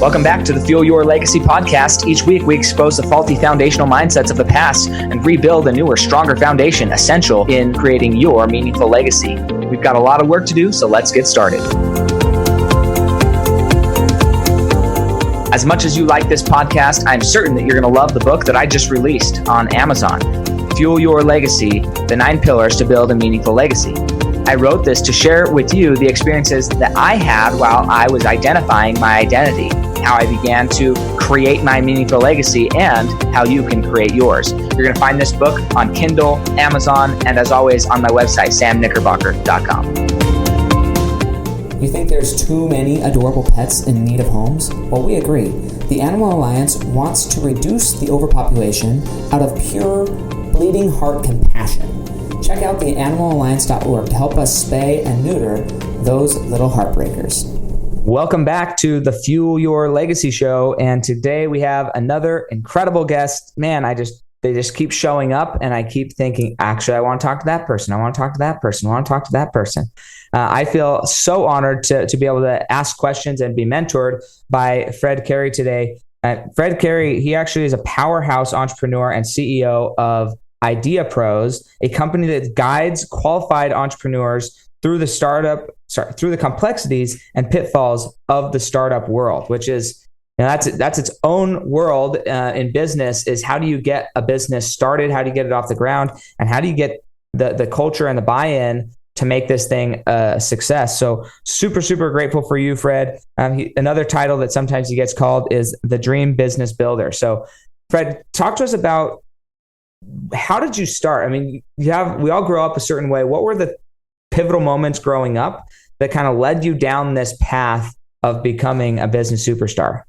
Welcome back to the Fuel Your Legacy podcast. Each week, we expose the faulty foundational mindsets of the past and rebuild a newer, stronger foundation essential in creating your meaningful legacy. We've got a lot of work to do, so let's get started. As much as you like this podcast, I'm certain that you're going to love the book that I just released on Amazon, Fuel Your Legacy, The 9 Pillars to Build a Meaningful Legacy. I wrote this to share with you the experiences that I had while I was identifying my identity, how I began to create my meaningful legacy, and how you can create yours. You're going to find this book on Kindle, Amazon, and as always on my website, samknickerbocker.com. You think there's too many adorable pets in need of homes? Well, we agree. The Animal Alliance wants to reduce the overpopulation out of pure, bleeding heart compassion. Check out the animalalliance.org to help us spay and neuter those little heartbreakers. Welcome back to the Fuel Your Legacy show, and today we have another incredible guest. Man, they just keep showing up, and I keep thinking, actually, I want to talk to that person. I want to talk to that person. I want to talk to that person. I feel so honored to be able to ask questions and be mentored by Fred Cary today. Fred Cary, he actually is a powerhouse entrepreneur and CEO of Idea Pros, a company that guides qualified entrepreneurs through the complexities and pitfalls of the startup world, which is, that's its own world in business. Is how do you get a business started? How do you get it off the ground? And how do you get the culture and the buy-in to make this thing a success? So super, super grateful for you, Fred. Another title that sometimes he gets called is the Dream Business Builder. So Fred, talk to us about, how did you start? I mean, we all grow up a certain way. What were the pivotal moments growing up that kind of led you down this path of becoming a business superstar?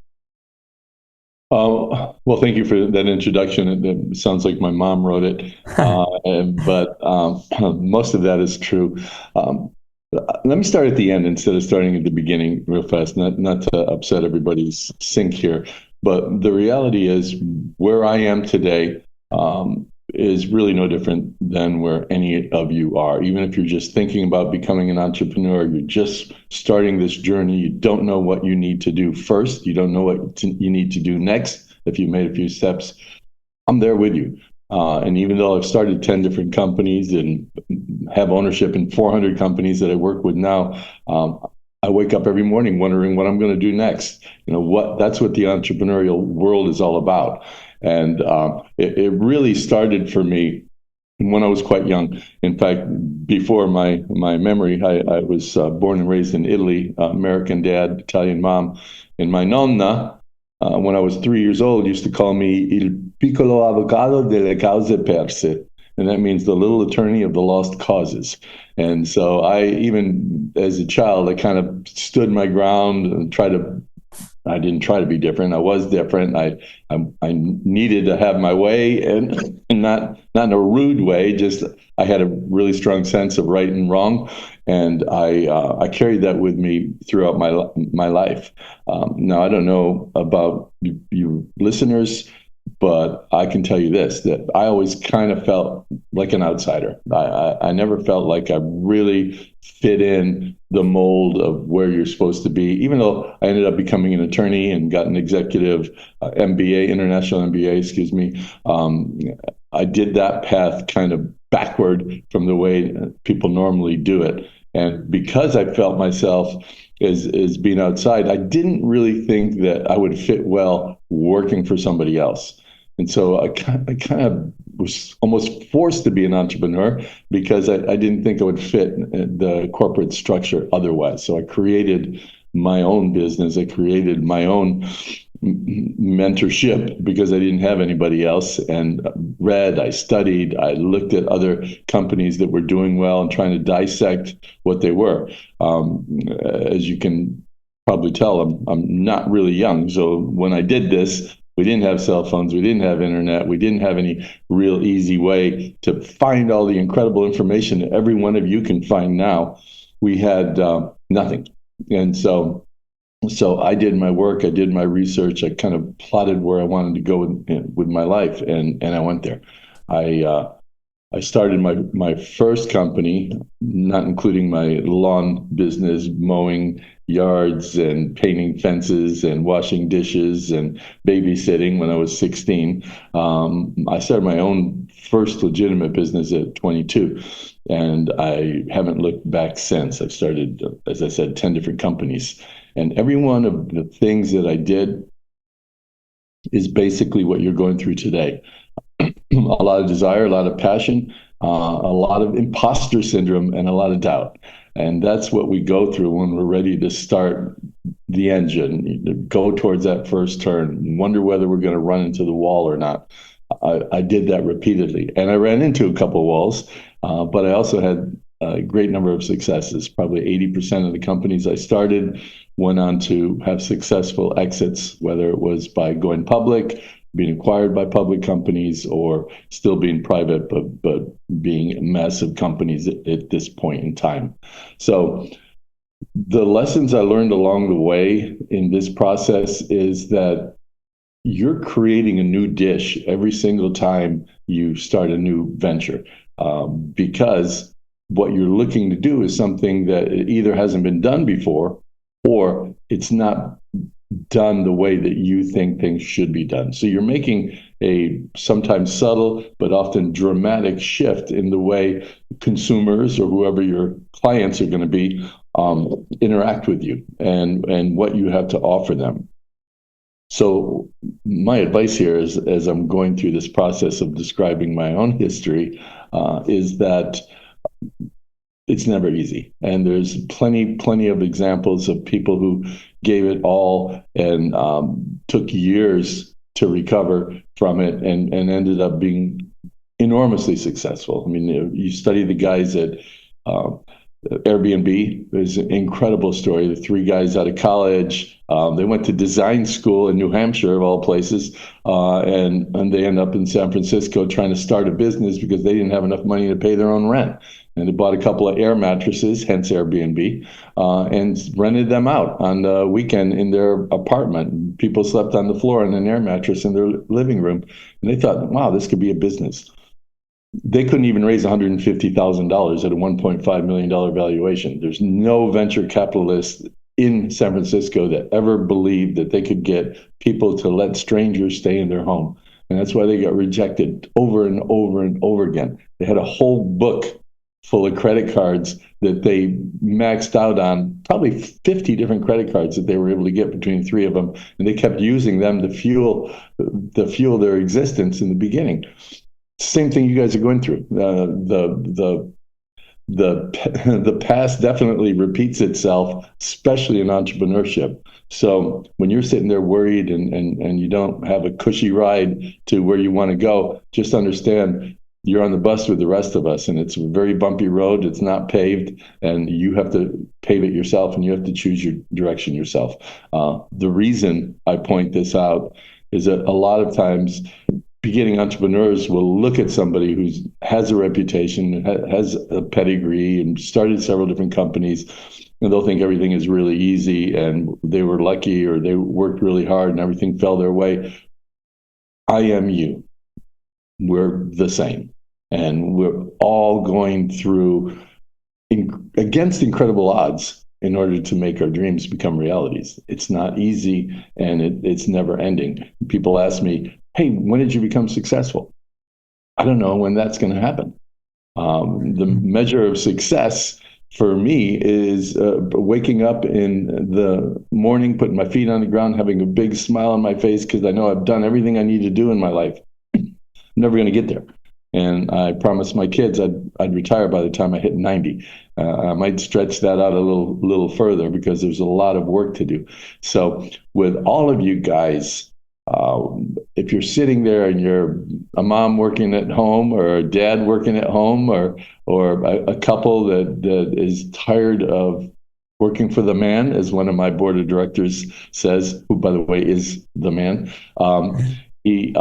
Well, thank you for that introduction. It sounds like my mom wrote it, but most of that is true. Let me start at the end instead of starting at the beginning real fast, not to upset everybody's sync here. But the reality is where I am today is really no different than where any of you are. Even if you're just thinking about becoming an entrepreneur, you're just starting this journey, you don't know what you need to do first, you don't know what you need to do next. If you've made a few steps, I'm there with you. And even though I've started 10 different companies and have ownership in 400 companies that I work with now, I wake up every morning wondering what I'm going to do next. That's what the entrepreneurial world is all about. And it really started for me when I was quite young. In fact, before my memory, I was born and raised in Italy, American dad, Italian mom. And my nonna, when I was 3 years old, used to call me Il piccolo avvocato delle cause perse. And that means the little attorney of the lost causes. And so even as a child, I kind of stood my ground and I didn't try to be different. I was different. I needed to have my way, and not in a rude way. Just I had a really strong sense of right and wrong, and I carried that with me throughout my life. Now I don't know about you listeners, but I can tell you this, that I always kind of felt like an outsider. I never felt like I really fit in the mold of where you're supposed to be, even though I ended up becoming an attorney and got an executive international MBA, I did that path kind of backward from the way people normally do it. And because I felt myself as being outside, I didn't really think that I would fit well working for somebody else. And so I kind of was almost forced to be an entrepreneur because I didn't think I would fit the corporate structure otherwise. So I created my own business. I created my own mentorship because I didn't have anybody else, and I studied, I looked at other companies that were doing well and trying to dissect what they were. As you can probably tell, I'm not really young. So when I did this, we didn't have cell phones, we didn't have internet, we didn't have any real easy way to find all the incredible information that every one of you can find now. We had nothing. And so I did my work, I did my research, I kind of plotted where I wanted to go with my life, and I went there. I started my first company, not including my lawn business, mowing yards and painting fences and washing dishes and babysitting when I was 16. I started my own first legitimate business at 22, and I haven't looked back since. I've started, as I said, 10 different companies. And every one of the things that I did is basically what you're going through today. A lot of desire, a lot of passion, a lot of imposter syndrome, and a lot of doubt. And that's what we go through when we're ready to start the engine, go towards that first turn, wonder whether we're going to run into the wall or not. I did that repeatedly, and I ran into a couple of walls, but I also had a great number of successes. Probably 80% of the companies I started went on to have successful exits, whether it was by going public, being acquired by public companies, or still being private, but being massive companies at this point in time. So the lessons I learned along the way in this process is that you're creating a new dish every single time you start a new venture, because what you're looking to do is something that either hasn't been done before, or it's not done the way that you think things should be done. So you're making a sometimes subtle but often dramatic shift in the way consumers or whoever your clients are going to be interact with you and what you have to offer them. So my advice here is, as I'm going through this process of describing my own history, is that it's never easy. And there's plenty of examples of people who gave it all and took years to recover from it and ended up being enormously successful. I mean, you study the guys at Airbnb. There's an incredible story. The three guys out of college, they went to design school in New Hampshire, of all places, and they end up in San Francisco trying to start a business because they didn't have enough money to pay their own rent. And they bought a couple of air mattresses, hence Airbnb, and rented them out on the weekend in their apartment. People slept on the floor on an air mattress in their living room. And they thought, wow, this could be a business. They couldn't even raise $150,000 at a $1.5 million valuation. There's no venture capitalist in San Francisco that ever believed that they could get people to let strangers stay in their home. And that's why they got rejected over and over and over again. They had a whole book full of credit cards that they maxed out on, probably 50 different credit cards that they were able to get between three of them. And they kept using them to fuel their existence in the beginning. Same thing you guys are going through. The past definitely repeats itself, especially in entrepreneurship. So when you're sitting there worried and you don't have a cushy ride to where you want to go, just understand you're on the bus with the rest of us, and it's a very bumpy road. It's not paved, and you have to pave it yourself, and you have to choose your direction yourself. The reason I point this out is that a lot of times beginning entrepreneurs will look at somebody who has a reputation, has a pedigree, and started several different companies, and they'll think everything is really easy, and they were lucky, or they worked really hard, and everything fell their way. I am you. We're the same. And we're all going through against incredible odds in order to make our dreams become realities. It's not easy, and it's never ending. People ask me, hey, when did you become successful? I don't know when that's going to happen. The measure of success for me is waking up in the morning, putting my feet on the ground, having a big smile on my face because I know I've done everything I need to do in my life. I'm never going to get there. And I promised my kids I'd retire by the time I hit 90. I might stretch that out a little further because there's a lot of work to do. So with all of you guys, if you're sitting there and you're a mom working at home or a dad working at home or a couple that is tired of working for the man, as one of my board of directors says, who, by the way, is the man, he's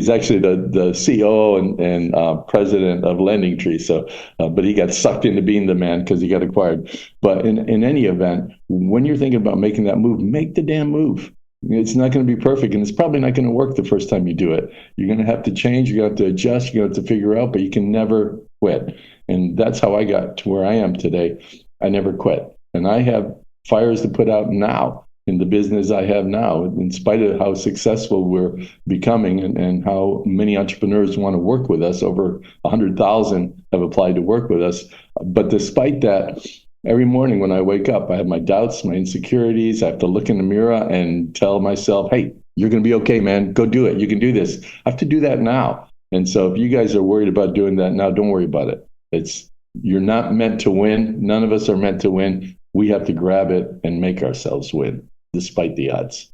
actually the CEO and president of Lending Tree. So, but he got sucked into being the man because he got acquired. But in any event, when you're thinking about making that move, make the damn move. It's not going to be perfect, and it's probably not going to work the first time you do it. You're going to have to change. You're going to have to adjust. You're going to have to figure out, but you can never quit. And that's how I got to where I am today. I never quit. And I have fires to put out now in the business I have now, in spite of how successful we're becoming and how many entrepreneurs want to work with us. Over 100,000 have applied to work with us. But despite that, every morning when I wake up, I have my doubts, my insecurities. I have to look in the mirror and tell myself, hey, you're going to be okay, man. Go do it. You can do this. I have to do that now. And so if you guys are worried about doing that now, don't worry about it. You're not meant to win. None of us are meant to win. We have to grab it and make ourselves win, despite the odds.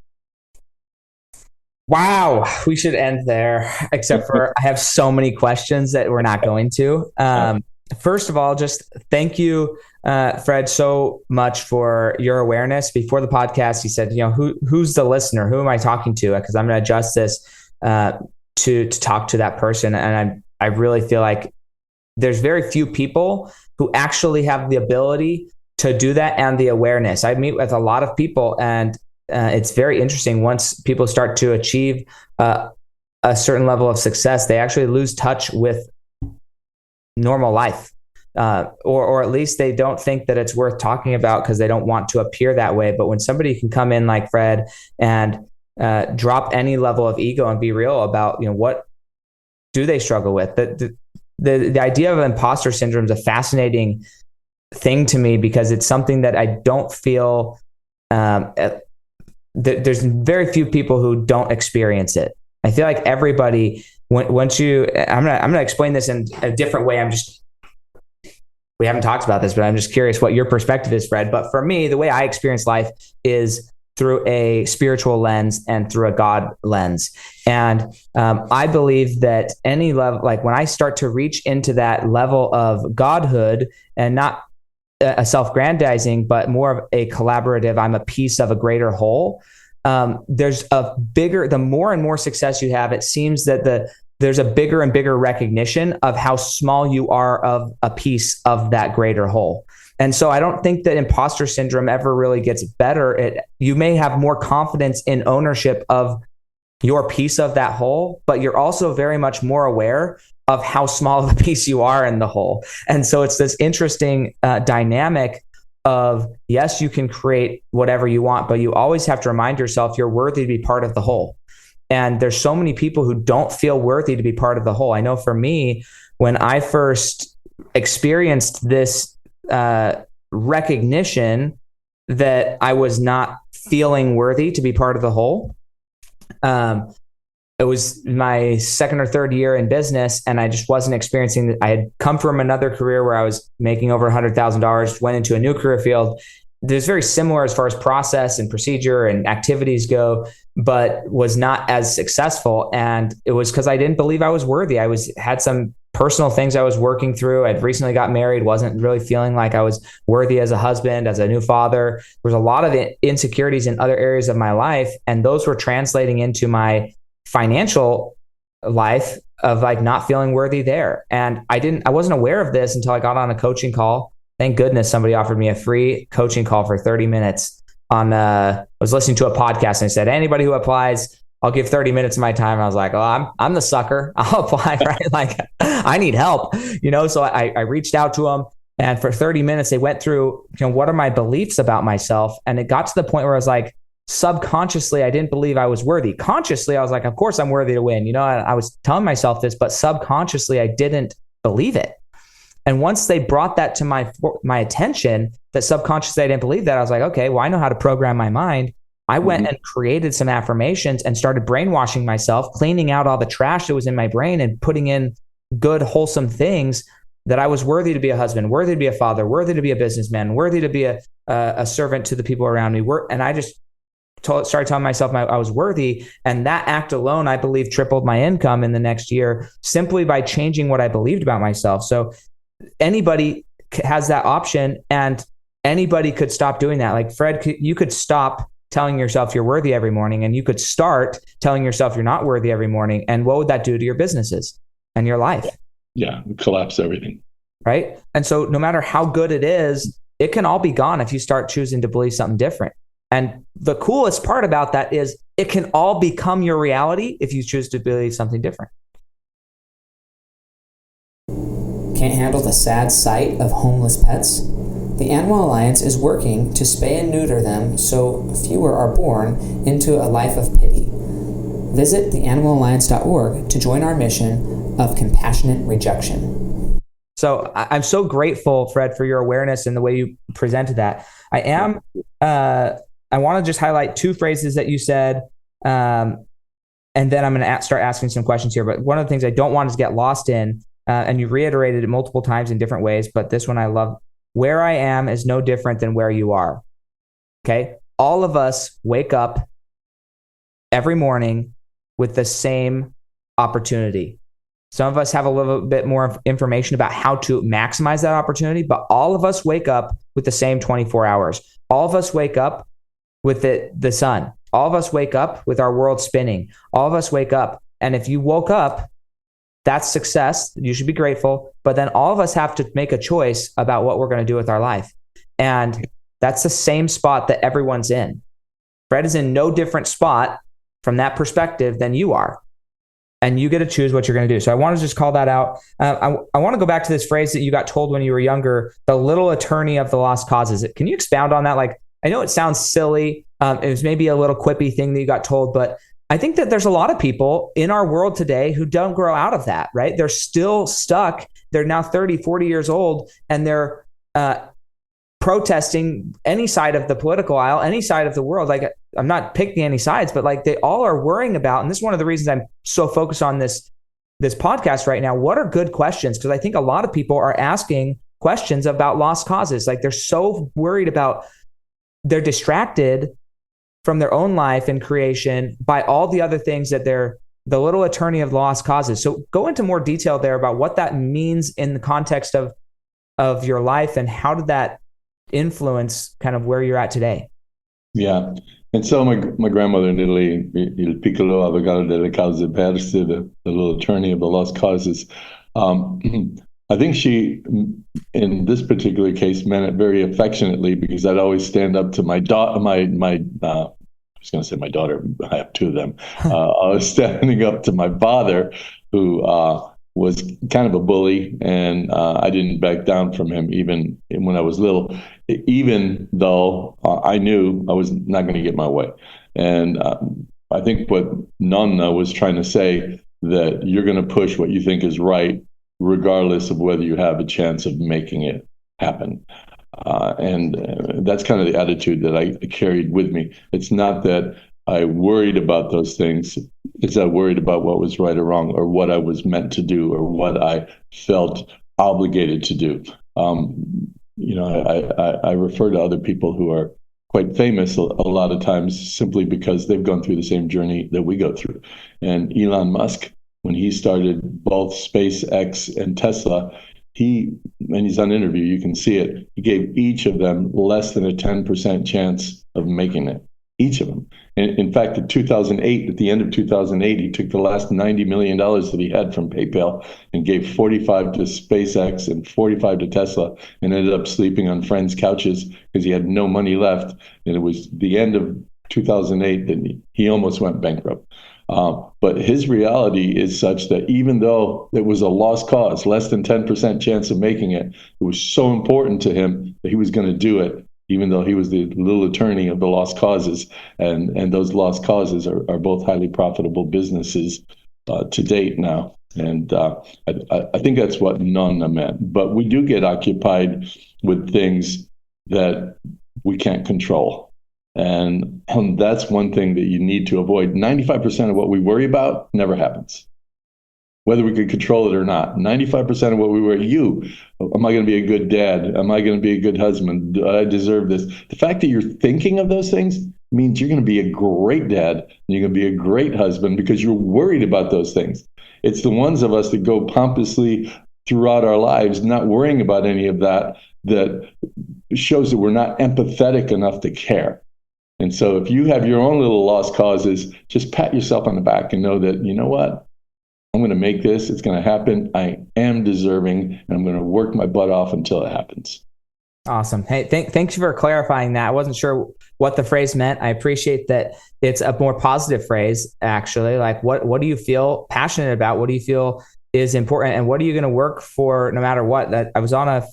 Wow. We should end there, except for I have so many questions that we're not going to. First of all, just thank you, Fred, so much for your awareness. Before the podcast, you said, who's the listener? Who am I talking to? Because I'm going to adjust this to talk to that person. And I really feel like there's very few people who actually have the ability to do that and the awareness. I meet with a lot of people, and it's very interesting. Once people start to achieve a certain level of success, they actually lose touch with normal life, or at least they don't think that it's worth talking about because they don't want to appear that way. But when somebody can come in like Fred and drop any level of ego and be real about, what do they struggle with? The idea of imposter syndrome is a fascinating thing to me because it's something that I don't feel there's very few people who don't experience it. I feel like everybody, once you, I'm gonna explain this in a different way. We haven't talked about this, but I'm just curious what your perspective is, Fred. But for me, the way I experience life is through a spiritual lens and through a God lens. And I believe that any level, like when I start to reach into that level of godhood and not a self-grandizing, but more of a collaborative, I'm a piece of a greater whole. The more and more success you have, it seems that there's a bigger and bigger recognition of how small you are of a piece of that greater whole. And so I don't think that imposter syndrome ever really gets better. You may have more confidence in ownership of your piece of that whole, but you're also very much more aware of how small of a piece you are in the whole. And so it's this interesting dynamic of, yes, you can create whatever you want, but you always have to remind yourself you're worthy to be part of the whole. And there's so many people who don't feel worthy to be part of the whole. I know for me, when I first experienced this recognition that I was not feeling worthy to be part of the whole, it was my second or third year in business, and I just wasn't experiencing I had come from another career where I was making over $100,000, went into a new career field. There's very similar as far as process and procedure and activities go, but was not as successful. And it was because I didn't believe I was worthy. Had some personal things I was working through. I'd recently got married, wasn't really feeling like I was worthy as a husband, as a new father. There was a lot of insecurities in other areas of my life, and those were translating into my financial life of like not feeling worthy there. And I wasn't aware of this until I got on a coaching call. Thank goodness somebody offered me a free coaching call for 30 minutes I was listening to a podcast and they said, anybody who applies, I'll give 30 minutes of my time. And I was like, oh, I'm the sucker. I'll apply, right? Like I need help, So I reached out to them, and for 30 minutes, they went through, what are my beliefs about myself? And it got to the point where I was like, subconsciously, I didn't believe I was worthy. Consciously, I was like, of course I'm worthy to win. I was telling myself this, but subconsciously, I didn't believe it. And once they brought that to my attention, that subconsciously I didn't believe that, I was like, okay, well, I know how to program my mind. I went and created some affirmations and started brainwashing myself, cleaning out all the trash that was in my brain and putting in good, wholesome things that I was worthy to be a husband, worthy to be a father, worthy to be a businessman, worthy to be a servant to the people around me. And I just started telling myself I was worthy. And that act alone, I believe, tripled my income in the next year simply by changing what I believed about myself. So anybody has that option, and anybody could stop doing that. Like Fred, you could stop telling yourself you're worthy every morning, and you could start telling yourself you're not worthy every morning. And what would that do to your businesses and your life? Yeah, collapse everything. Right. And so no matter how good it is, it can all be gone if you start choosing to believe something different. And the coolest part about that is it can all become your reality if you choose to believe something different. Can't handle the sad sight of homeless pets? The Animal Alliance is working to spay and neuter them so fewer are born into a life of pity. Visit theanimalalliance.org to join our mission of compassionate rejection. So I'm so grateful, Fred, for your awareness and the way you presented that. I want to just highlight two phrases that you said, and then I'm going to start asking some questions here. But one of the things I don't want is to get lost in, and you reiterated it multiple times in different ways, but this one I love. Where I am is no different than where you are. Okay? All of us wake up every morning with the same opportunity. Some of us have a little bit more information about how to maximize that opportunity, but all of us wake up with the same 24 hours. All of us wake up with the sun. All of us wake up with our world spinning. All of us wake up. And if you woke up, that's success. You should be grateful. But then all of us have to make a choice about what we're going to do with our life. And that's the same spot that everyone's in. Fred is in no different spot from that perspective than you are. And you get to choose what you're going to do. So I want to just call that out. I want to go back to this phrase that you got told when you were younger, the little attorney of the lost causes. Can you expound on that? Like, I know it sounds silly. It was maybe a little quippy thing that you got told, but I think that there's a lot of people in our world today who don't grow out of that, right? They're still stuck. They're now 30, 40 years old, and they're protesting any side of the political aisle, any side of the world. Like, I'm not picking any sides, but like they all are worrying about, and this is one of the reasons I'm so focused on this podcast right now. What are good questions? Because I think a lot of people are asking questions about lost causes. Like, they're so worried about, they're distracted from their own life and creation by all the other things that they're the little attorney of lost causes. So go into more detail there about what that means in the context of your life, and how did that influence kind of where you're at today? Yeah. And so my grandmother in Italy, il piccolo avvocato delle cause perse, the little attorney of the lost causes, I think she, in this particular case, meant it very affectionately, because I'd always stand up to my daughter, I was going to say my daughter, I have two of them. I was standing up to my father, who was kind of a bully, and I didn't back down from him even when I was little, even though I knew I was not going to get my way. And I think what Nonna was trying to say, that you're going to push what you think is right, regardless of whether you have a chance of making it happen. And that's kind of the attitude that I carried with me. It's not that I worried about those things. It's I worried about what was right or wrong, or what I was meant to do, or what I felt obligated to do. I refer to other people who are quite famous a lot of times simply because they've gone through the same journey that we go through. And Elon Musk, when he started both SpaceX and Tesla, and he's on interview, you can see it, he gave each of them less than a 10% chance of making it. Each of them. And in fact, at the end of 2008, he took the last $90 million that he had from PayPal and gave 45 to SpaceX and 45 to Tesla, and ended up sleeping on friends' couches because he had no money left. And it was the end of 2008 that he almost went bankrupt. But his reality is such that even though it was a lost cause, less than 10% chance of making it, it was so important to him that he was going to do it, even though he was the little attorney of the lost causes. And those lost causes are both highly profitable businesses to date now. And I think that's what Nonna meant. But we do get occupied with things that we can't control. And that's one thing that you need to avoid. 95% of what we worry about never happens, whether we can control it or not. 95% of what we worry, am I going to be a good dad? Am I going to be a good husband? Do I deserve this? The fact that you're thinking of those things means you're going to be a great dad, and you're going to be a great husband, because you're worried about those things. It's the ones of us that go pompously throughout our lives, not worrying about any of that shows that we're not empathetic enough to care. And so if you have your own little lost causes, just pat yourself on the back and know that, you know what? I'm going to make this. It's going to happen. I am deserving, and I'm going to work my butt off until it happens. Awesome. Hey, thanks for clarifying that. I wasn't sure what the phrase meant. I appreciate that it's a more positive phrase, actually. Like, what do you feel passionate about? What do you feel is important? And what are you going to work for no matter what? I was on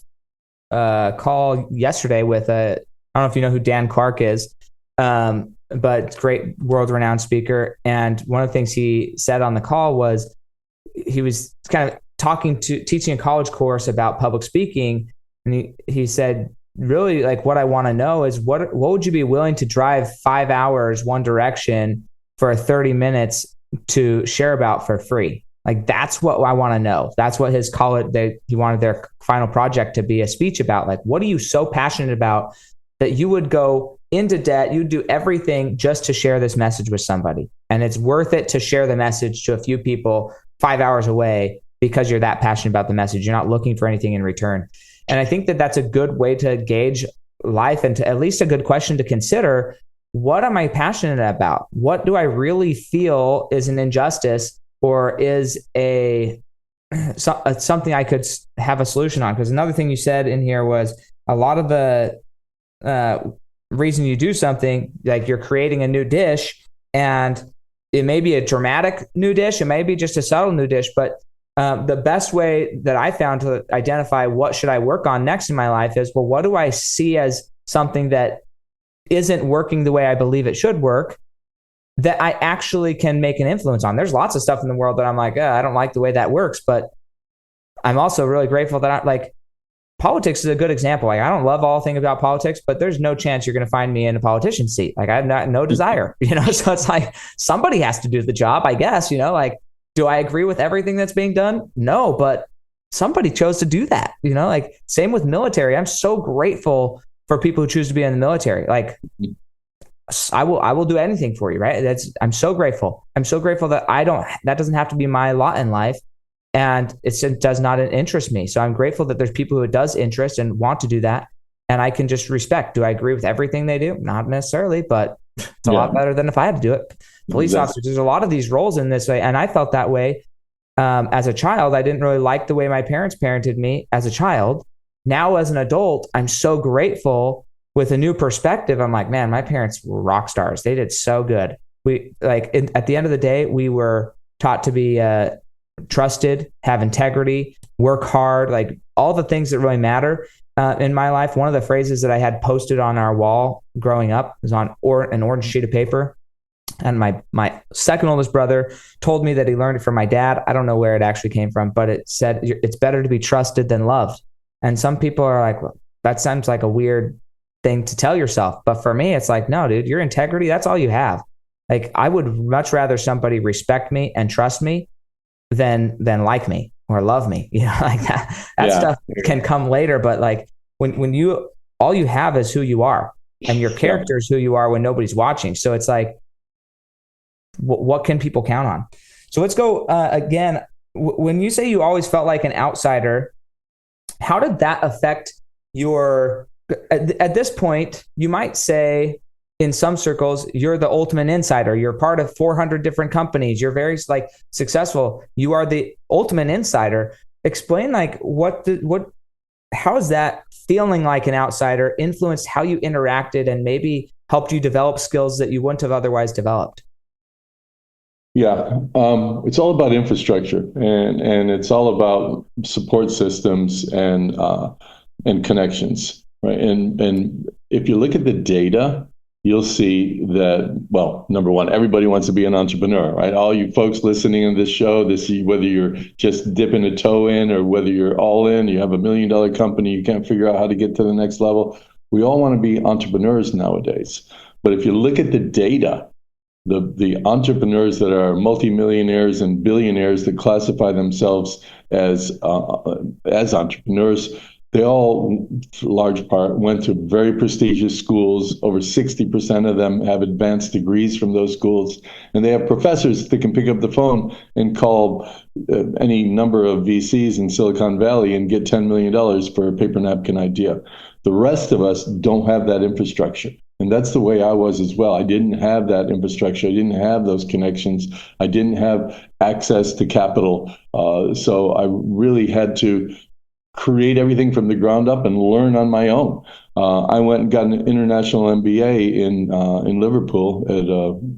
call yesterday with I don't know if you know who Dan Clark is, but great world-renowned speaker. And one of the things he said on the call was he was kind of teaching a college course about public speaking. And he said, really, like, what I want to know is what would you be willing to drive 5 hours one direction for 30 minutes to share about for free? Like, that's what I want to know. That's what his college, he wanted their final project to be a speech about. Like, what are you so passionate about that you would go into debt, you'd do everything just to share this message with somebody? And it's worth it to share the message to a few people 5 hours away because you're that passionate about the message. You're not looking for anything in return. And I think that that's a good way to gauge life, and to at least a good question to consider. What am I passionate about? What do I really feel is an injustice, or is something I could have a solution on? Because another thing you said in here was a lot of the reason you do something, like you're creating a new dish, and it may be a dramatic new dish, it may be just a subtle new dish, but the best way that I found to identify what should I work on next in my life is, well, what do I see as something that isn't working the way I believe it should work, that I actually can make an influence on? There's lots of stuff in the world that I'm like, I don't like the way that works, but I'm also really grateful that politics is a good example. Like, I don't love all things about politics, but there's no chance you're going to find me in a politician's seat. Like, I have no desire, so it's like somebody has to do the job, I guess, like, do I agree with everything that's being done? No, but somebody chose to do that, like same with military. I'm so grateful for people who choose to be in the military. Like, I will do anything for you. Right. I'm so grateful. I'm so grateful that that doesn't have to be my lot in life. And it does not interest me. So I'm grateful that there's people who it does interest and want to do that. And I can just respect. Do I agree with everything they do? Not necessarily, but it's a lot better than if I had to do it. Police officers, there's a lot of these roles in this way. And I felt that way as a child. I didn't really like the way my parents parented me as a child. Now, as an adult, I'm so grateful with a new perspective. I'm like, man, my parents were rock stars. They did so good. At the end of the day, we were taught to be trusted, have integrity, work hard, like all the things that really matter in my life. One of the phrases that I had posted on our wall growing up was on an orange sheet of paper. And my second oldest brother told me that he learned it from my dad. I don't know where it actually came from, but it said, it's better to be trusted than loved. And some people are like, well, that sounds like a weird thing to tell yourself. But for me, it's like, no, dude, your integrity, that's all you have. Like, I would much rather somebody respect me and trust me than like me or love me. Like that stuff can come later. But like when you, all you have is who you are, and your character is who you are when nobody's watching. So it's like, what can people count on? So let's go again. When you say you always felt like an outsider, how did that affect your, at this point, you might say in some circles, you're the ultimate insider. You're part of 400 different companies. You're very successful. You are the ultimate insider. Explain how is that feeling like an outsider influenced how you interacted and maybe helped you develop skills that you wouldn't have otherwise developed? Yeah, it's all about infrastructure, and it's all about support systems and connections, right? And if you look at the data, you'll see that, well, number one, everybody wants to be an entrepreneur, right? All you folks listening in this show, whether you're just dipping a toe in or whether you're all in, you have $1 million company, you can't figure out how to get to the next level. We all want to be entrepreneurs nowadays. But if you look at the data, the entrepreneurs that are multimillionaires and billionaires that classify themselves as entrepreneurs, they all, for large part, went to very prestigious schools. Over 60% of them have advanced degrees from those schools. And they have professors that can pick up the phone and call any number of VCs in Silicon Valley and get $10 million for a paper napkin idea. The rest of us don't have that infrastructure. And that's the way I was as well. I didn't have that infrastructure. I didn't have those connections. I didn't have access to capital. So I really had to create everything from the ground up and learn on my own. I went and got an international MBA in Liverpool at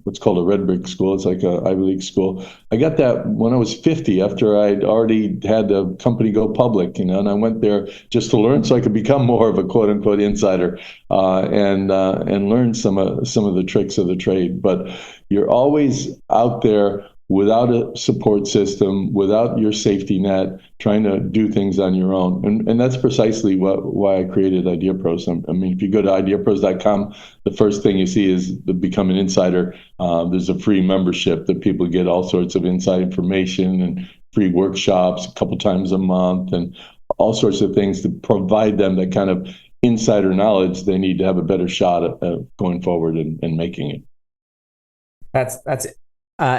what's called a red brick school. It's like a Ivy League school. I got that when I was 50, after I'd already had the company go public, and I went there just to learn so I could become more of a quote unquote insider, and learn some of the tricks of the trade. But you're always out there without a support system, without your safety net, trying to do things on your own. And that's precisely why I created Idea Pros. I mean, if you go to ideapros.com, the first thing you see is the Become an Insider. There's a free membership that people get all sorts of inside information and free workshops a couple times a month and all sorts of things to provide them that kind of insider knowledge they need to have a better shot at going forward and making it. That's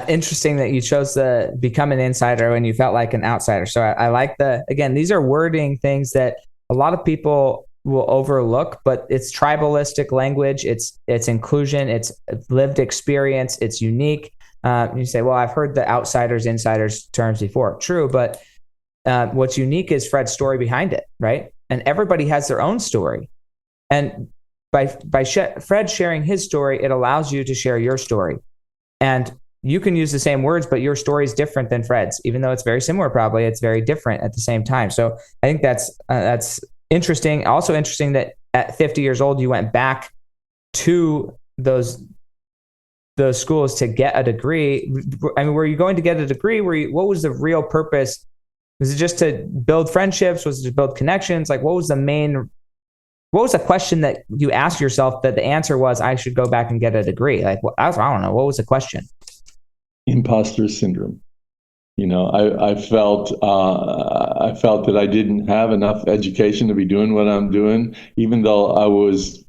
interesting that you chose to become an insider when you felt like an outsider. So I like again, these are wording things that a lot of people will overlook, but it's tribalistic language. It's inclusion. It's lived experience. It's unique. You say, well, I've heard the outsiders, insiders terms before. True. But what's unique is Fred's story behind it, right? And everybody has their own story. And by Fred sharing his story, it allows you to share your story. And you can use the same words, but your story is different than Fred's. Even though it's very similar, probably it's very different at the same time. So I think that's interesting. Also interesting that at 50 years old, you went back to those schools to get a degree. I mean, were you going to get a degree? What was the real purpose? Was it just to build friendships? Was it to build connections? Like, what was the question that you asked yourself that the answer was, I should go back and get a degree? Like, I don't know. What was the question? Imposter syndrome. I felt that I didn't have enough education to be doing what I'm doing, even though I was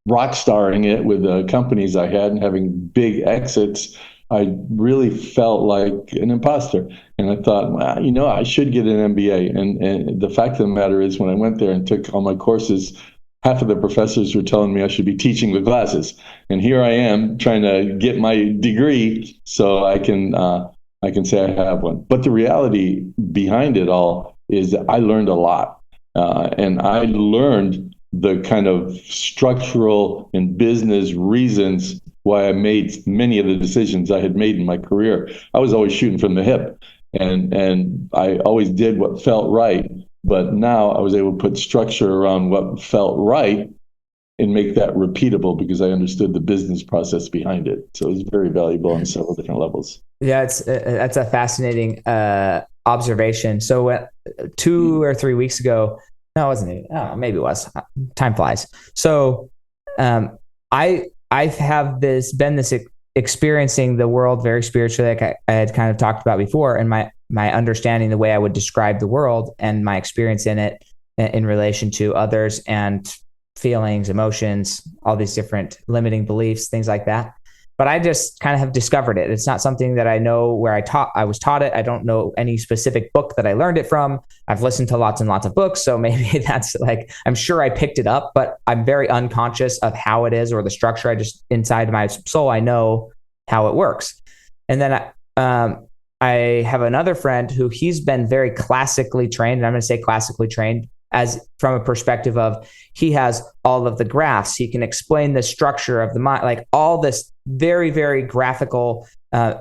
rock starring it with the companies I had and having big exits. I really felt like an imposter. And I thought, well, I should get an MBA. And the fact of the matter is, when I went there and took all my courses, half of the professors were telling me I should be teaching with glasses. And here I am trying to get my degree so I can say I have one. But the reality behind it all is that I learned a lot. And I learned the kind of structural and business reasons why I made many of the decisions I had made in my career. I was always shooting from the hip, and I always did what felt right. But now I was able to put structure around what felt right and make that repeatable because I understood the business process behind it. So it was very valuable on several different levels. Yeah, that's a fascinating observation. So 2 or 3 weeks ago, no, it wasn't even, maybe it was. Time flies. So I have been experiencing the world very spiritually, like I had kind of talked about before, and my understanding, the way I would describe the world and my experience in it in relation to others and feelings, emotions, all these different limiting beliefs, things like that. But I just kind of have discovered it. It's not something that I know where I was taught it. I don't know any specific book that I learned it from. I've listened to lots and lots of books. So maybe that's like, I'm sure I picked it up, but I'm very unconscious of how it is or the structure. I just, inside my soul, I know how it works. And then I have another friend who he's been very classically trained. And I'm going to say classically trained as from a perspective of he has all of the graphs. He can explain the structure of the mind, like all this very, very graphical and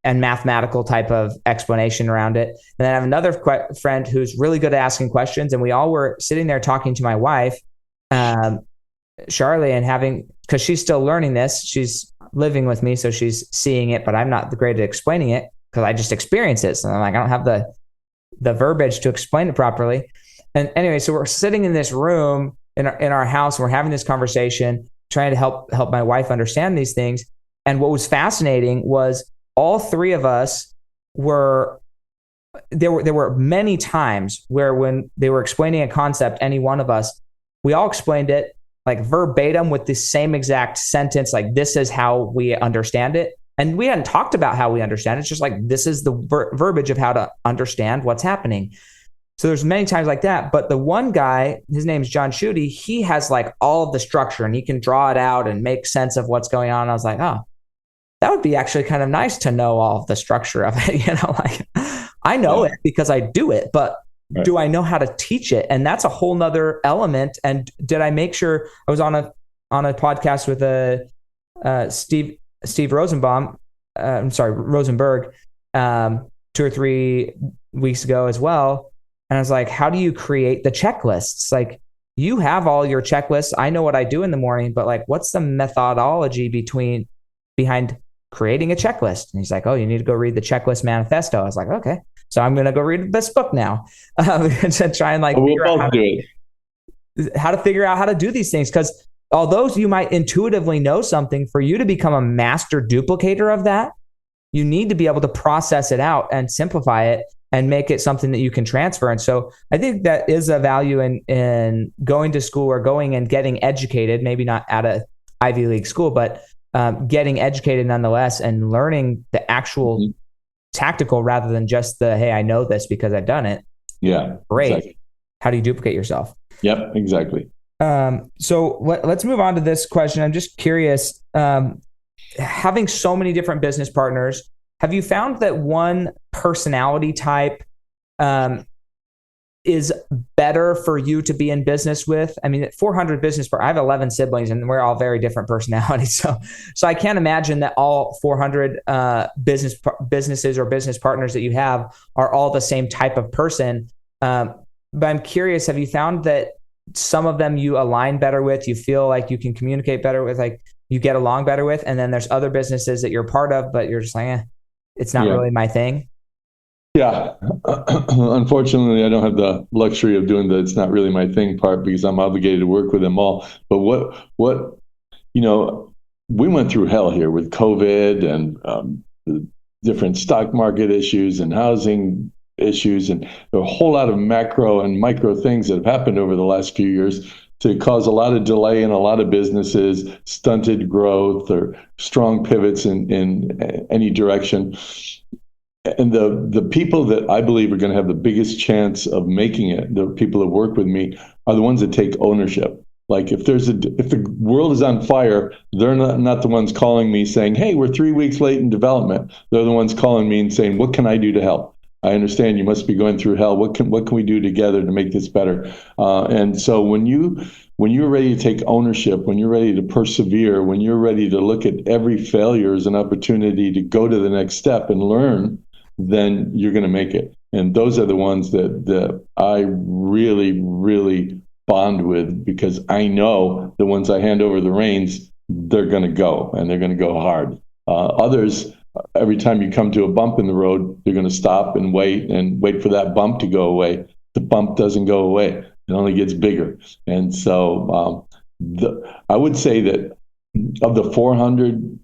mathematical type of explanation around it. And then I have another friend who's really good at asking questions. And we all were sitting there talking to my wife, Charlie, and because she's still learning this. She's living with me, so she's seeing it, but I'm not great at explaining it because I just experience it. So I'm like, I don't have the verbiage to explain it properly. And anyway, so we're sitting in this room in our house, and we're having this conversation, trying to help my wife understand these things. And what was fascinating was all three of us there were many times where when they were explaining a concept, any one of us, we all explained it like verbatim with the same exact sentence, like this is how we understand it. And we hadn't talked about how we understand it. It's just like, this is the verbiage of how to understand what's happening. So there's many times like that. But the one guy, his name's John Schutte, he has like all of the structure and he can draw it out and make sense of what's going on. I was like, oh, that would be actually kind of nice to know all of the structure of it. Like I know it because I do it, but Right. do I know how to teach it? And that's a whole nother element. And did I make sure I was on a podcast with Steve Rosenbaum, Rosenberg, 2 or 3 weeks ago as well. And I was like, how do you create the checklists? Like, you have all your checklists. I know what I do in the morning, but like, what's the methodology behind creating a checklist? And he's like, oh, you need to go read the checklist manifesto. I was like, okay, so I'm going to go read this book now to try and like figure out how to figure out how to do these things. Because although you might intuitively know something, for you to become a master duplicator of that, you need to be able to process it out and simplify it and make it something that you can transfer. And so I think that is a value in going to school or going and getting educated, maybe not at a Ivy League school, but getting educated nonetheless and learning the actual tactical rather than just the, hey, I know this because I've done it. Yeah. Great. Exactly. How do you duplicate yourself? Yep, exactly. So let's move on to this question. I'm just curious, having so many different business partners, have you found that one personality type is better for you to be in business with? I mean, 400 business partners, I have 11 siblings and we're all very different personalities. So I can't imagine that all 400 businesses or business partners that you have are all the same type of person. But I'm curious, have you found that some of them you align better with, you feel like you can communicate better with, like you get along better with, and then there's other businesses that you're part of, but you're just like, it's not really my thing? Yeah. Unfortunately, I don't have the luxury of doing the it's not really my thing part because I'm obligated to work with them all. But what we went through hell here with COVID and the different stock market issues and housing issues, and there are a whole lot of macro and micro things that have happened over the last few years to cause a lot of delay in a lot of businesses, stunted growth or strong pivots in any direction. And the people that I believe are going to have the biggest chance of making it, the people that work with me, are the ones that take ownership. Like if the world is on fire, they're not the ones calling me saying, hey, we're 3 weeks late in development. They're the ones calling me and saying, what can I do to help? I understand you must be going through hell. What can we do together to make this better? And so when you're ready to take ownership, when you're ready to persevere, when you're ready to look at every failure as an opportunity to go to the next step and learn, then you're going to make it. And those are the ones that I really, really bond with, because I know that once I hand over the reins, they're going to go, and they're going to go hard. Others, every time you come to a bump in the road, you're going to stop and wait for that bump to go away. The bump doesn't go away. It only gets bigger. And so I would say that of the 400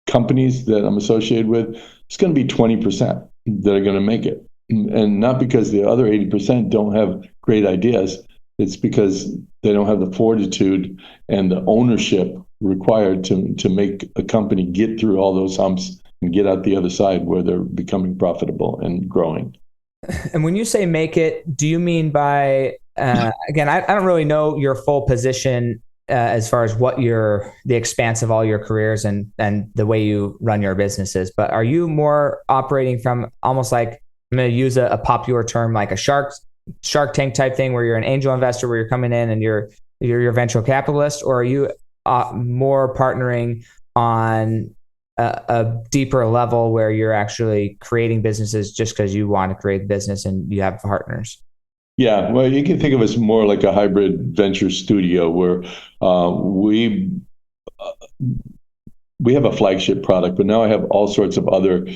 companies that I'm associated with, it's going to be 20% that are going to make it. And not because the other 80% don't have great ideas. It's because they don't have the fortitude and the ownership required to make a company get through all those humps and get out the other side where they're becoming profitable and growing. And when you say make it, do you mean by, again, I don't really know your full position as far as what the expanse of all your careers and the way you run your businesses, but are you more operating from almost like, I'm going to use a popular term, like a Shark Tank type thing, where you're an angel investor, where you're coming in and you're your venture capitalist, or are you more partnering on a deeper level where you're actually creating businesses just because you want to create business and you have partners? Yeah, well, you can think of us more like a hybrid venture studio where we have a flagship product, but now I have all sorts of other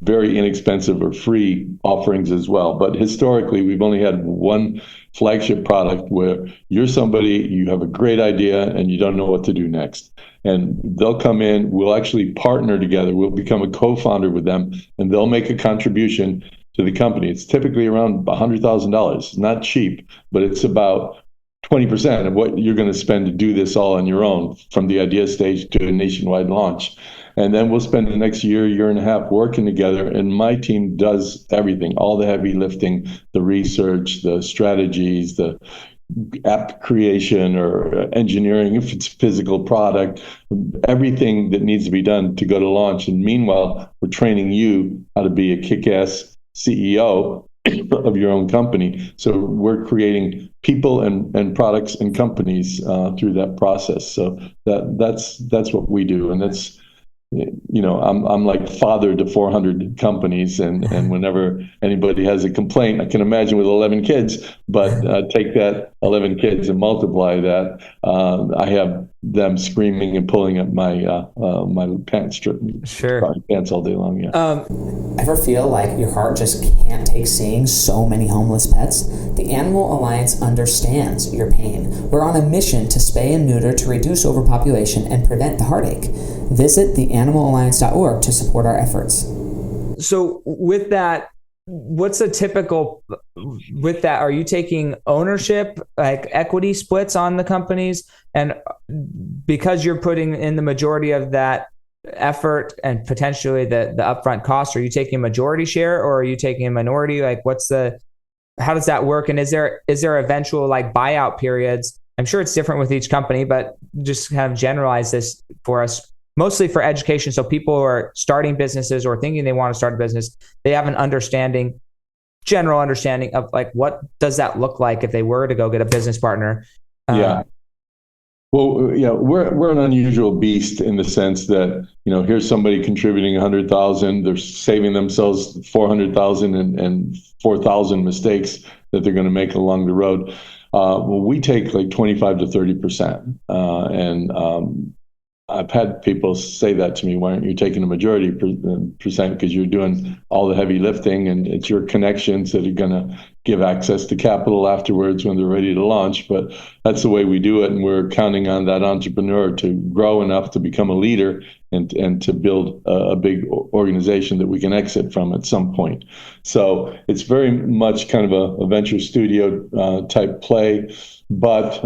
very inexpensive or free offerings as well. But historically, we've only had one flagship product where you're somebody, you have a great idea, and you don't know what to do next. And they'll come in, we'll actually partner together, we'll become a co-founder with them, and they'll make a contribution to the company. It's typically around $100,000. Not cheap, but it's about 20% of what you're going to spend to do this all on your own, from the idea stage to a nationwide launch. And then we'll spend the next year and a half working together. And my team does everything, all the heavy lifting, the research, the strategies, the app creation or engineering, if it's physical product, everything that needs to be done to go to launch. And meanwhile, we're training you how to be a kick-ass CEO of your own company. So we're creating people and products and companies through that process. So that's what we do, and that's, I'm like father to 400 companies, and whenever anybody has a complaint, I can imagine with 11 kids, but take that 11 kids and multiply that. I have them screaming and pulling at my my pants all day long. Yeah. Ever feel like your heart just can't take seeing so many homeless pets? The Animal Alliance understands your pain. We're on a mission to spay and neuter to reduce overpopulation and prevent the heartache. Visit theanimalalliance.org to support our efforts. So with that, what's a typical, with that, are you taking ownership, like equity splits on the companies? And because you're putting in the majority of that effort and potentially the upfront cost, are you taking a majority share or are you taking a minority? Like how does that work? And is there eventual like buyout periods? I'm sure it's different with each company, but just kind of generalize this for us, mostly for education. So people who are starting businesses or thinking they want to start a business, they have an general understanding of like, what does that look like if they were to go get a business partner? Yeah. Well, yeah, we're an unusual beast in the sense that, here's somebody contributing 100,000, they're saving themselves 400,000 and 4,000 mistakes that they're going to make along the road. Well, we take like 25 to 30%, and I've had people say that to me, why aren't you taking a majority percent? Because you're doing all the heavy lifting, and it's your connections that are going to give access to capital afterwards when they're ready to launch. But that's the way we do it, and we're counting on that entrepreneur to grow enough to become a leader and to build a big organization that we can exit from at some point. So it's very much kind of a venture studio type play. But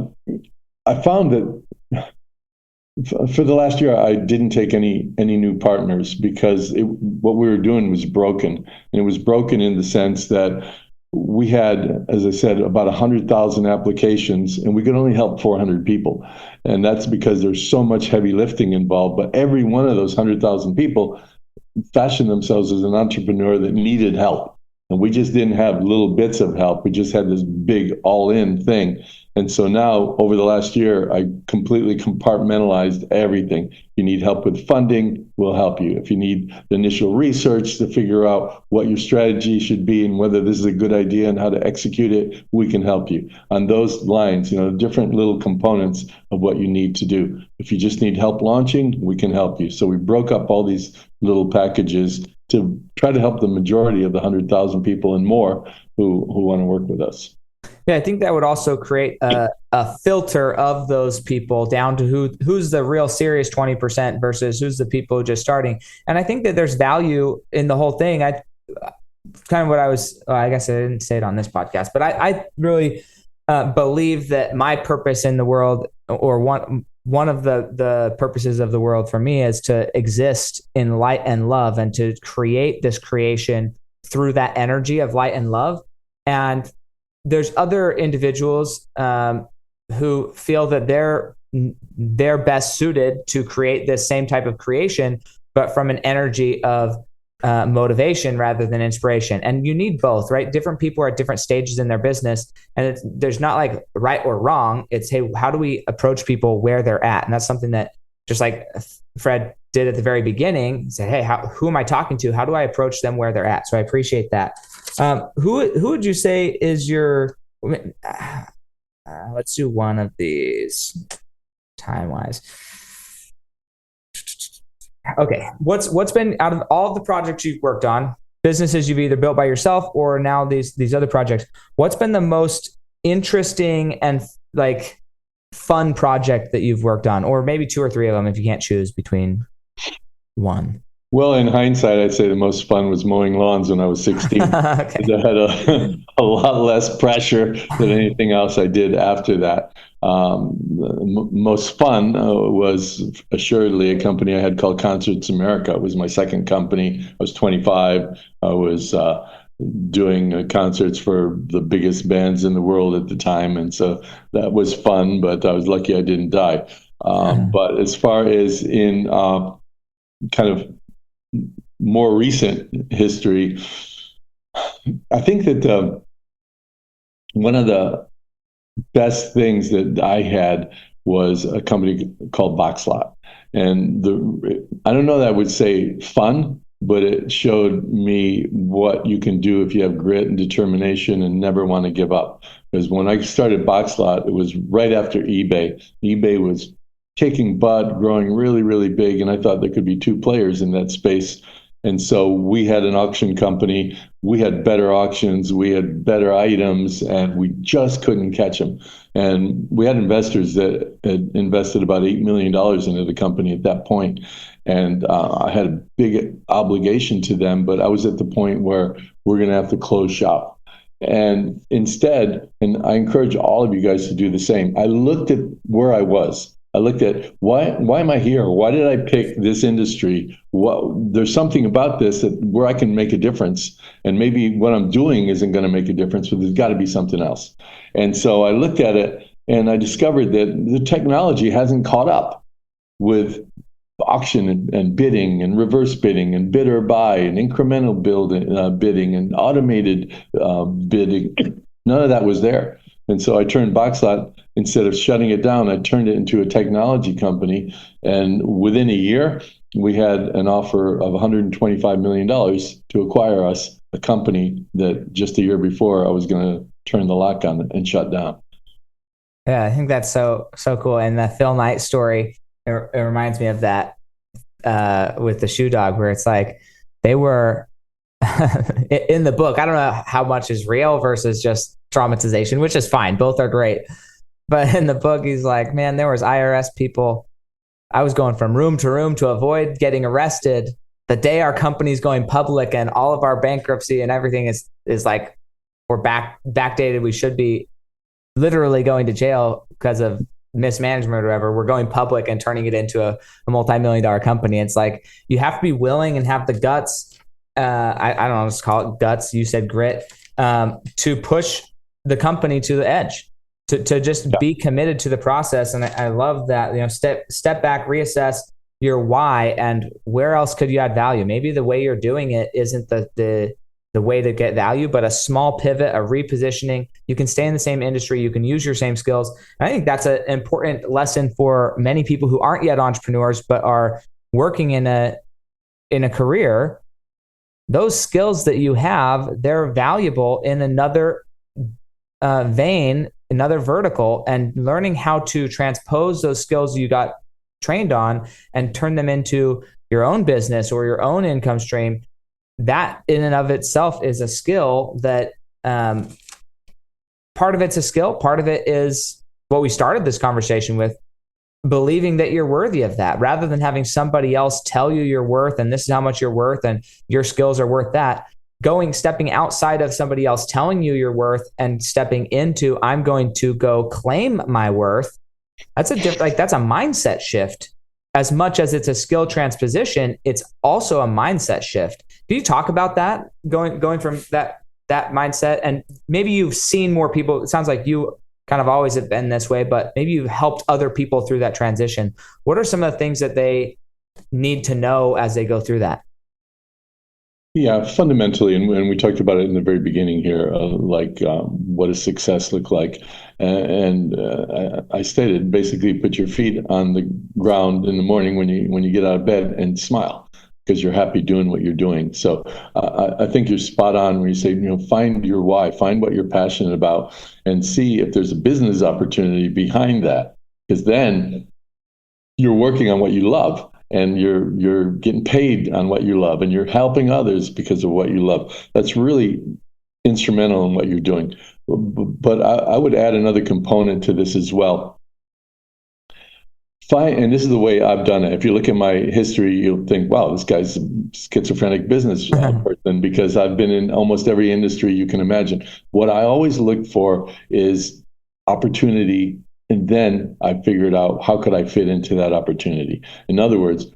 I found that for the last year, I didn't take any new partners because what we were doing was broken. And it was broken in the sense that we had, as I said, about 100,000 applications, and we could only help 400 people. And that's because there's so much heavy lifting involved. But every one of those 100,000 people fashioned themselves as an entrepreneur that needed help. And we just didn't have little bits of help. We just had this big all-in thing. And so now, over the last year, I completely compartmentalized everything. If you need help with funding, we'll help you. If you need the initial research to figure out what your strategy should be and whether this is a good idea and how to execute it, we can help you. On those lines, different little components of what you need to do. If you just need help launching, we can help you. So we broke up all these little packages to try to help the majority of the 100,000 people and more who want to work with us. Yeah, I think that would also create a filter of those people down to who's the real serious 20% versus who's the people just starting. And I think that there's value in the whole thing. I guess I didn't say it on this podcast, but I really believe that my purpose in the world, or one of the purposes of the world for me, is to exist in light and love and to create this creation through that energy of light and love. And there's other individuals who feel that they're best suited to create this same type of creation, but from an energy of motivation rather than inspiration. And you need both, right? Different people are at different stages in their business, and there's not like right or wrong. It's, hey, how do we approach people where they're at? And that's something that, just like Fred did at the very beginning, he said, hey, who am I talking to? How do I approach them where they're at? So I appreciate that. Who would you say is your, let's do one of these time-wise. Okay. What's been, out of all of the projects you've worked on, businesses you've either built by yourself or now these other projects, what's been the most interesting and like fun project that you've worked on, or maybe two or three of them if you can't choose between one? Well, in hindsight, I'd say the most fun was mowing lawns when I was 16. Okay. I had a lot less pressure than anything else I did after that. Most fun was assuredly a company I had called Concerts America. It was my second company. I was 25. I was doing concerts for the biggest bands in the world at the time. And so that was fun, but I was lucky I didn't die. But as far as in kind of more recent history, I think that one of the best things that I had was a company called Boxlot. And I don't know that I would say fun, but it showed me what you can do if you have grit and determination and never want to give up. Because when I started Boxlot, it was right after eBay. eBay was kicking butt, growing really, really big. And I thought there could be two players in that space. And so we had an auction company. We had better auctions. We had better items, and we just couldn't catch them. And we had investors that had invested about $8 million into the company at that point. And I had a big obligation to them, but I was at the point where we're going to have to close shop. And instead, and I encourage all of you guys to do the same, I looked at where I was. I looked at why am I here? Why did I pick this industry? There's something about this where I can make a difference. And maybe what I'm doing isn't going to make a difference, but there's got to be something else. And so I looked at it and I discovered that the technology hasn't caught up with auction and bidding and reverse bidding and bid or buy and incremental bidding and automated bidding. None of that was there. And so I turned Boxlot, instead of shutting it down, I turned it into a technology company. And within a year, we had an offer of $125 million to acquire us, a company that just a year before I was going to turn the lock on and shut down. Yeah, I think that's so cool. And the Phil Knight story, it reminds me of that with the shoe dog, where it's like they were in the book. I don't know how much is real versus just traumatization, which is fine. Both are great. But in the book, he's like, man, there was IRS people. I was going from room to room to avoid getting arrested. The day our company's going public and all of our bankruptcy and everything is like, we're backdated. We should be literally going to jail because of mismanagement or whatever. We're going public and turning it into a multi-million-dollar company. It's like, you have to be willing and have the guts. I don't know, let's call it guts. You said grit, to push the company to the edge, to just be committed to the process. And I love that, step back, reassess your why and where else could you add value. Maybe the way you're doing it isn't the way to get value, but a small pivot, a repositioning. You can stay in the same industry. You can use your same skills. And I think that's an important lesson for many people who aren't yet entrepreneurs, but are working in a career. Those skills that you have, they're valuable in another vein, another vertical, and learning how to transpose those skills you got trained on and turn them into your own business or your own income stream. That in and of itself is a skill that part of it's a skill. Part of it is what we started this conversation with, believing that you're worthy of that, rather than having somebody else tell you your worth and this is how much you're worth and your skills are worth that. Stepping outside of somebody else telling you your worth and stepping into, I'm going to go claim my worth. That's a mindset shift. As much as it's a skill transposition, it's also a mindset shift. Can you talk about that? Going from that mindset, and maybe you've seen more people. It sounds like you kind of always have been this way, but maybe you've helped other people through that transition. What are some of the things that they need to know as they go through that? Yeah, fundamentally, and we talked about it in the very beginning here, what does success look like? And I stated, basically, put your feet on the ground in the morning when you get out of bed and smile, because you're happy doing what you're doing. So I think you're spot on when you say, find your why, find what you're passionate about, and see if there's a business opportunity behind that, because then you're working on what you love. And you're getting paid on what you love, and you're helping others because of what you love. That's really instrumental in what you're doing. But I would add another component to this as well. And this is the way I've done it. If you look at my history, you'll think, wow, this guy's a schizophrenic business person, because I've been in almost every industry you can imagine. What I always look for is opportunity. And then I figured out, how could I fit into that opportunity? In other words,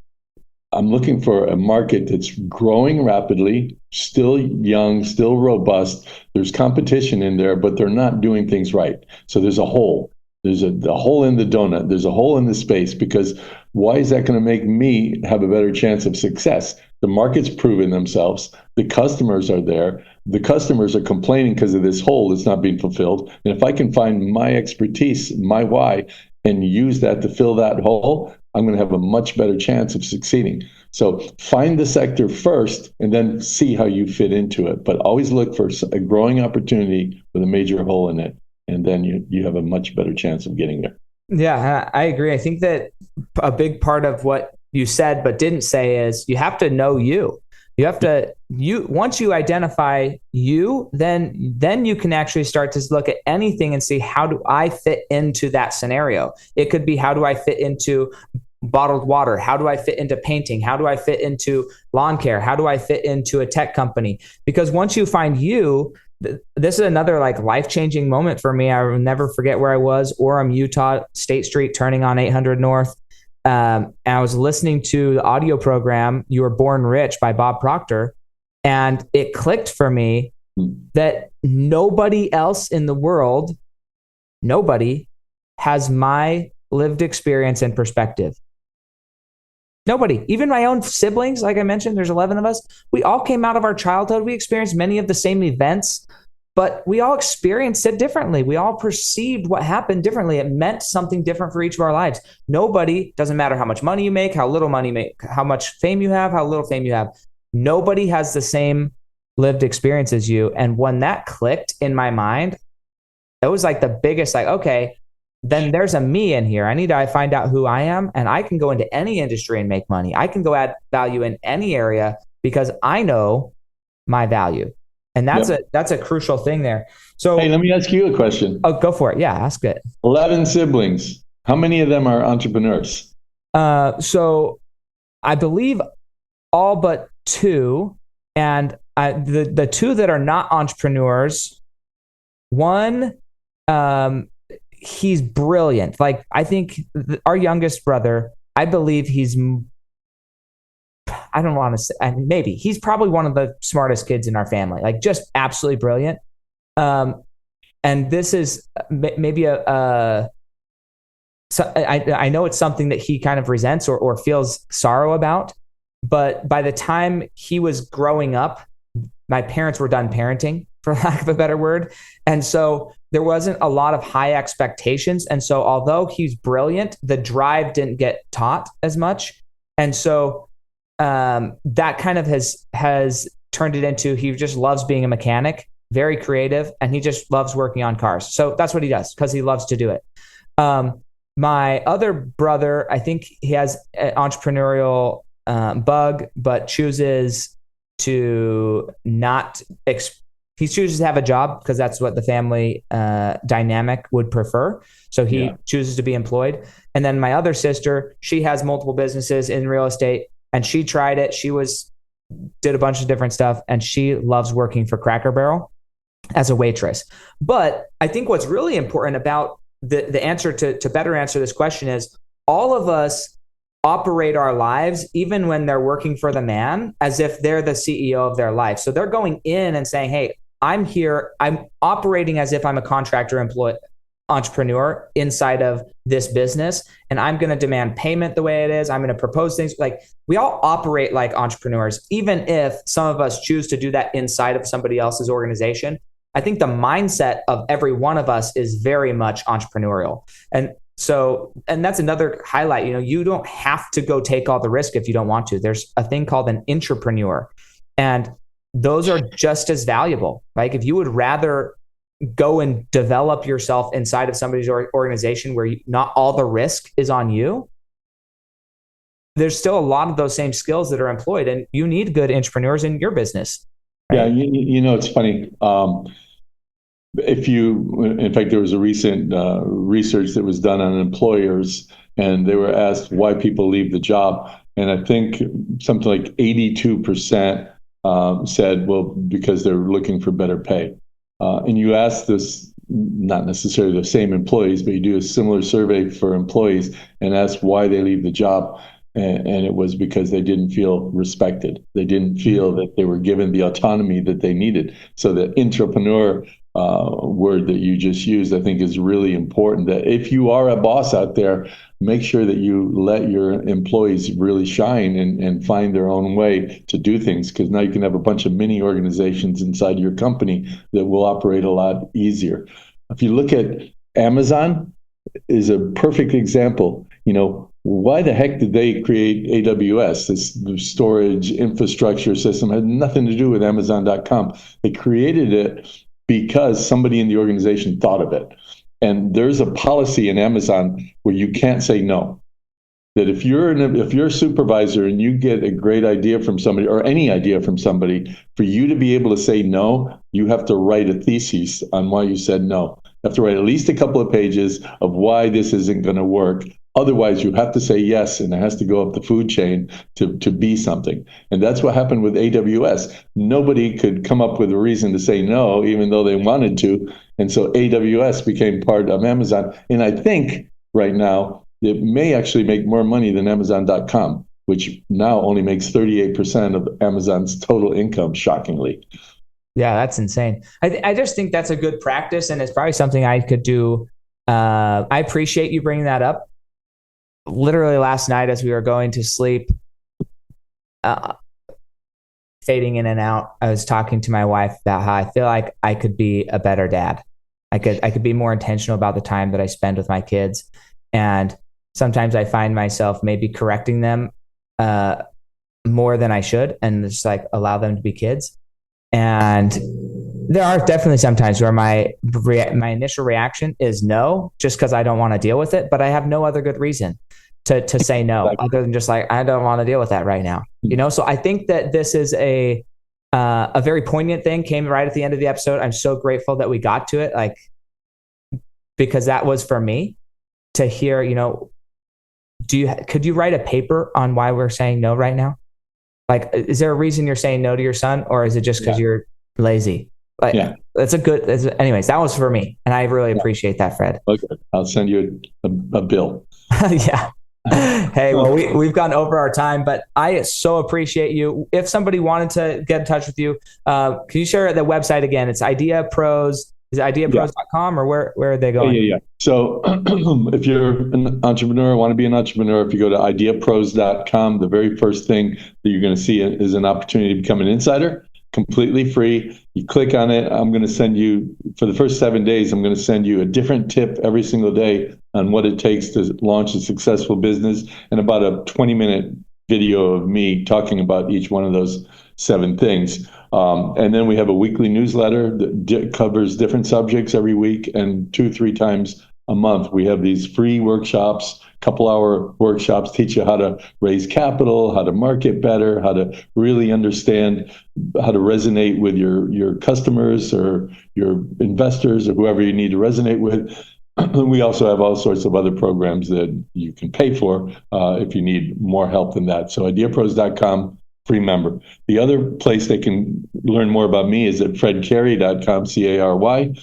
I'm looking for a market that's growing rapidly, still young, still robust. There's competition in there, but they're not doing things right. So there's a hole. There's a hole in the donut. There's a hole in the space, because why is that going to make me have a better chance of success? The market's proven themselves. The customers are there. The customers are complaining because of this hole that's not being fulfilled. And if I can find my expertise, my why, and use that to fill that hole, I'm going to have a much better chance of succeeding. So find the sector first and then see how you fit into it. But always look for a growing opportunity with a major hole in it. And then you have a much better chance of getting there. Yeah, I agree. I think that a big part of what you said but didn't say is you have to know you. Once you identify you, then you can actually start to look at anything and see, how do I fit into that scenario? It could be, how do I fit into bottled water? How do I fit into painting? How do I fit into lawn care? How do I fit into a tech company? Because once you find you, this is another like life-changing moment for me. I will never forget where I was, Orem, Utah, State Street, turning on 800 North. And I was listening to the audio program, You Were Born Rich by Bob Proctor. And it clicked for me that nobody else in the world, nobody has my lived experience and perspective. Nobody, even my own siblings, like I mentioned, there's 11 of us. We all came out of our childhood. We experienced many of the same events, but we all experienced it differently. We all perceived what happened differently. It meant something different for each of our lives. Nobody, doesn't matter how much money you make, how little money you make, how much fame you have, how little fame you have. Nobody has the same lived experience as you. And when that clicked in my mind, it was like the biggest, like, okay, then there's a me in here. I need to find out who I am, and I can go into any industry and make money. I can go add value in any area because I know my value. And that's a crucial thing there. So, hey, let me ask you a question. Oh, go for it. Yeah, ask it. 11 siblings. How many of them are entrepreneurs? So I believe all but 2, and the 2 that are not entrepreneurs, one, he's brilliant. Like, I think our youngest brother, I believe I don't want to say, maybe he's probably one of the smartest kids in our family, like just absolutely brilliant. And this is maybe so I know it's something that he kind of resents or feels sorrow about, but by the time he was growing up, my parents were done parenting, for lack of a better word. And so there wasn't a lot of high expectations. And so although he's brilliant, the drive didn't get taught as much. And so that kind of has turned it into, he just loves being a mechanic, very creative, and he just loves working on cars. So that's what he does because he loves to do it. My other brother, I think he has an entrepreneurial bug, but chooses to not he chooses to have a job because that's what the family dynamic would prefer. So he chooses to be employed. And then my other sister, she has multiple businesses in real estate, and she tried it. She did a bunch of different stuff, and she loves working for Cracker Barrel as a waitress. But I think what's really important about the answer to better answer this question is, all of us operate our lives, even when they're working for the man, as if they're the CEO of their life. So they're going in and saying, hey, I'm here. I'm operating as if I'm a contractor entrepreneur inside of this business, and I'm going to demand payment the way it is. I'm going to propose things. Like, we all operate like entrepreneurs, even if some of us choose to do that inside of somebody else's organization. I think the mindset of every one of us is very much entrepreneurial. And that's another highlight. You don't have to go take all the risk if you don't want to. There's a thing called an intrapreneur, and those are just as valuable. Like, if you would rather go and develop yourself inside of somebody's organization where not all the risk is on you, there's still a lot of those same skills that are employed, and you need good entrepreneurs in your business. Right? Yeah, it's funny. In fact, there was a recent research that was done on employers, and they were asked why people leave the job. And I think something like 82% said, well, because they're looking for better pay. And you ask this, not necessarily the same employees, but you do a similar survey for employees and ask why they leave the job. And it was because they didn't feel respected. They didn't feel that they were given the autonomy that they needed. So the entrepreneur word that you just used, I think is really important. That if you are a boss out there, make sure that you let your employees really shine and find their own way to do things, because now you can have a bunch of mini organizations inside your company that will operate a lot easier. If you look at Amazon, is a perfect example. Why the heck did they create AWS? This storage infrastructure system had nothing to do with Amazon.com. They created it because somebody in the organization thought of it. And there's a policy in Amazon where you can't say no. That if you're a supervisor and you get a great idea from somebody, or any idea from somebody, for you to be able to say no, you have to write a thesis on why you said no. You have to write at least a couple of pages of why this isn't going to work. Otherwise, you have to say yes, and it has to go up the food chain to be something. And that's what happened with AWS. Nobody could come up with a reason to say no, even though they wanted to. And so AWS became part of Amazon. And I think right now, it may actually make more money than Amazon.com, which now only makes 38% of Amazon's total income, shockingly. Yeah, that's insane. I just think that's a good practice, and it's probably something I could do. I appreciate you bringing that up. Literally last night as we were going to sleep, fading in and out, I was talking to my wife about how I feel like I could be a better dad. I could be more intentional about the time that I spend with my kids. And sometimes I find myself maybe correcting them more than I should, and just like allow them to be kids. And there are definitely some times where my initial reaction is no, just because I don't want to deal with it, but I have no other good reason to say no, other than just like, I don't want to deal with that right now. So I think that this is a very poignant thing, came right at the end of the episode. I'm so grateful that we got to it, because that was for me to hear. Could you write a paper on why we're saying no right now? Is there a reason you're saying no to your son, or is it just because you're lazy? That's anyways, that was for me. And I really appreciate that, Fred. Okay. I'll send you a bill. Yeah. Hey, well, we've gone over our time, but I so appreciate you. If somebody wanted to get in touch with you, can you share the website again? It's Idea Pros. Is it ideapros.com, or where are they going? Yeah. So if you're an entrepreneur, want to be an entrepreneur, if you go to ideapros.com, the very first thing that you're going to see is an opportunity to become an insider, completely free. You click on it. I'm going to send you, for the first 7 days, I'm going to send you a different tip every single day on what it takes to launch a successful business, and about a 20-minute video of me talking about each one of those 7 things. And then we have a weekly newsletter that covers different subjects every week, and 2-3 times a month we have these free workshops, couple-hour workshops, teach you how to raise capital, how to market better, how to really understand how to resonate with your customers or your investors or whoever you need to resonate with. We also have all sorts of other programs that you can pay for if you need more help than that. So ideapros.com, free member. The other place they can learn more about me is at fredcary.com, Cary.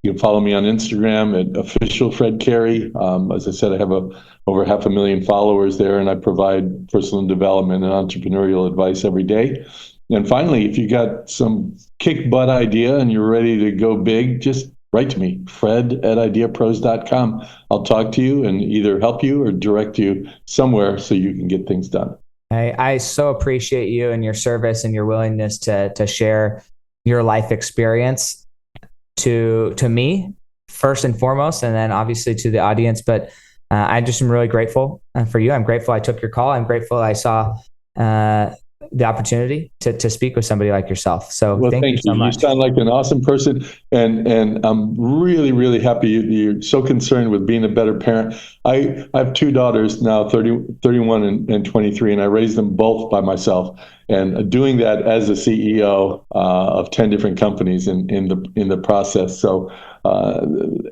You can follow me on Instagram at official Fred Cary. As I said, I have over 500,000 followers there, and I provide personal development and entrepreneurial advice every day. And finally, if you got some kick butt idea and you're ready to go big, just write to me, fred@ideapros.com. I'll talk to you and either help you or direct you somewhere so you can get things done. I so appreciate you and your service and your willingness to share your life experience to me first and foremost, and then obviously to the audience. But I just am really grateful for you. I'm grateful I took your call. I'm grateful I saw the opportunity to speak with somebody like yourself. So thank you so much. You sound like an awesome person, and I'm really, really happy you're so concerned with being a better parent. I have 2 daughters now, 31 and 23, and I raised them both by myself. And doing that as a CEO of 10 different companies in the process. So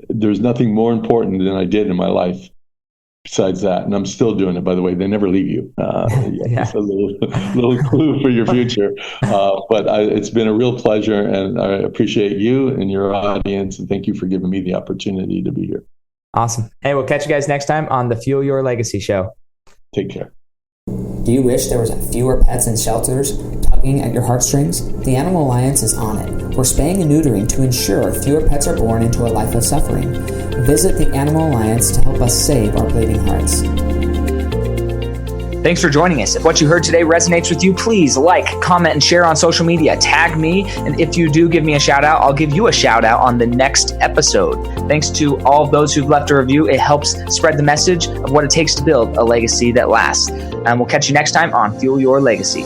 there's nothing more important than I did in my life besides that, and I'm still doing it, by the way. They never leave you. It's a little clue for your future. But it's been a real pleasure, and I appreciate you and your audience, and thank you for giving me the opportunity to be here. Awesome. Hey, we'll catch you guys next time on the Fuel Your Legacy Show. Take care. Do you wish there was fewer pets in shelters tugging at your heartstrings? The Animal Alliance is on it. We're spaying and neutering to ensure fewer pets are born into a life of suffering. Visit the Animal Alliance to help us save our bleeding hearts. Thanks for joining us. If what you heard today resonates with you, please like, comment, and share on social media. Tag me, and if you do give me a shout out, I'll give you a shout out on the next episode. Thanks to all of those who've left a review. It helps spread the message of what it takes to build a legacy that lasts. And we'll catch you next time on Fuel Your Legacy.